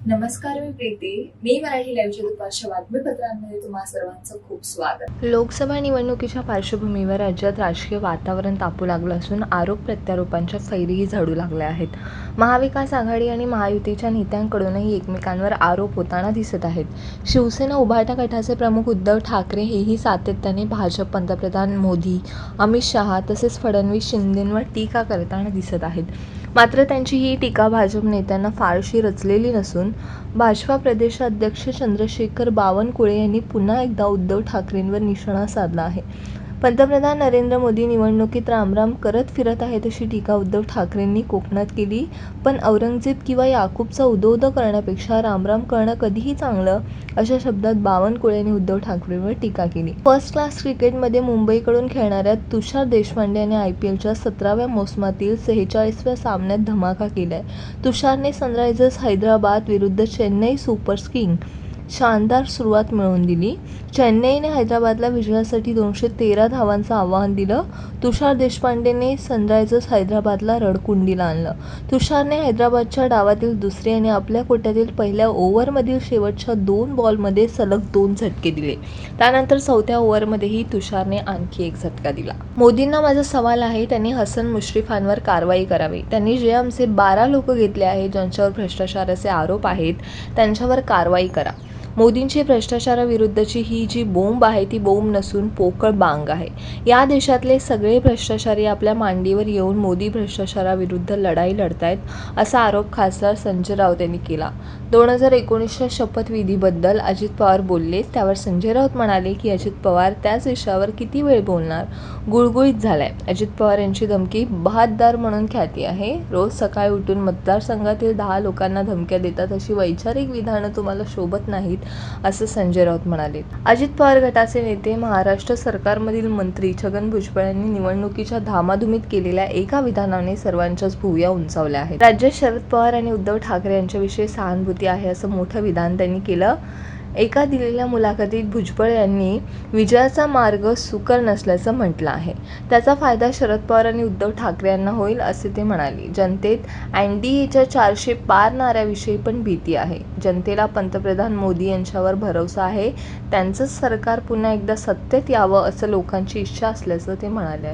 नमस्कार, मी प्रीती. मी मराठी लाईव्हच्या दुपारच्या बातमीपत्रांमध्ये तुम्हा सर्वांचं खूप स्वागत. लोकसभा निवडणुकीच्या पार्श्वभूमीवर राज्यात राजकीय वातावरण तापू लागलं असून आरोप प्रत्यारोपांच्या फैरीही झडू लागल्या आहेत. महाविकास आघाडी आणि महायुतीच्या नेत्यांकडूनही एकमेकांवर आरोप होताना दिसत आहेत. शिवसेना उभाटा गटाचे प्रमुख उद्धव ठाकरे हेही सातत्याने भाजप, पंतप्रधान मोदी, अमित शहा तसेच फडणवीस, शिंदेंवर टीका करताना दिसत आहेत. मात्र त्यांची ही टीका भाजप नेत्यांना फारशी रचलेली नसून भाजपा प्रदेशाध्यक्ष चंद्रशेखर बावनकुळे यांनी पुन्हा एकदा उद्धव ठाकरेंवर निशाणा साधला आहे. पंतप्रधान नरेंद्र मोदी निवडणुकीत रामराम करत फिरत आहेत अशी टीका उद्धव ठाकरेंनी कोकणात केली. पण औरंगजेब किंवा याकूबचा उदो करण्यापेक्षा रामराम करणं कधीही चांगलं अशा शब्दात बावनकुळेंनी उद्धव ठाकरेंवर टीका केली. फर्स्ट क्लास क्रिकेटमध्ये मुंबईकडून खेळणाऱ्या तुषार देशपांडे याने IPLच्या 17व्या मोसमातील 46व्या सामन्यात धमाका केलाय. तुषारने सनरायझर्स हैदराबाद विरुद्ध चेन्नई सुपर किंग्ज शानदार सुरुवात मिळवून दिली. चेन्नईने हैदराबादला विजयासाठी 213 धावांचं आव्हान दिलं. तुषार देशपांडेने सनरायझर्स हैदराबादला रडकुंडीला आणलं. तुषारने हैदराबादच्या डावातील दुसरे आणि आपल्या कोट्यातील पहिल्या ओव्हरमधील शेवटच्या 2 बॉलमध्ये सलग 2 झटके दिले. त्यानंतर 4थ्या ओव्हरमध्येही तुषारने आणखी एक झटका दिला. मोदींना माझा सवाल आहे, त्यांनी हसन मुश्रीफांवर कारवाई करावी. त्यांनी जे आमचे 12 लोक घेतले आहेत ज्यांच्यावर भ्रष्टाचाराचे आरोप आहेत त्यांच्यावर कारवाई करा. मोदींची भ्रष्टाचाराविरुद्धची ही जी बोंब आहे ती बोंब नसून पोकळ बांग आहे. या देशातले सगळे भ्रष्टाचारी आपल्या मांडीवर येऊन मोदी भ्रष्टाचाराविरुद्ध लढाई लढतायत असा आरोप खासदार संजय राऊत यांनी केला. 2019च्या शपथविधीबद्दल अजित पवार बोलले त्यावर संजय राऊत म्हणाले की अजित पवार त्याच विषयावर किती वेळ बोलणार, गुळगुळीत झालाय. अजित पवार यांची धमकी बहाददार म्हणून ख्याती आहे. रोज सकाळी उठून मतदारसंघातील 10 लोकांना धमक्या देतात अशी वैचारिक विधानं तुम्हाला शोभत नाहीत असं संजय राऊत म्हणाले. अजित पवार गटाचे नेते महाराष्ट्र सरकारमधील मंत्री छगन भुजबळ यांनी निवडणुकीच्या धामाधुमीत केलेल्या एका विधानाने सर्वांच्याच भुवया उंचावल्या आहेत. राज्यात शरद पवार आणि उद्धव ठाकरे यांच्याविषयी सहानुभूती आहे असं मोठं विधान त्यांनी केलं. एका दिलेल्या मुलाखतीत भुजबळ यांनी विजयाचा मार्ग सुकर नसल्याचं म्हटलं आहे. त्याचा फायदा शरद पवार आणि उद्धव ठाकरे यांना होईल असे ते म्हणाले. जनतेत NDAच्या 400 पार नाऱ्याविषयी पण भीती आहे. जनतेला पंतप्रधान मोदी यांच्यावर भरवसा आहे. त्यांचंच सरकार पुन्हा एकदा सत्तेत यावं असं लोकांची इच्छा असल्याचं ते म्हणाले.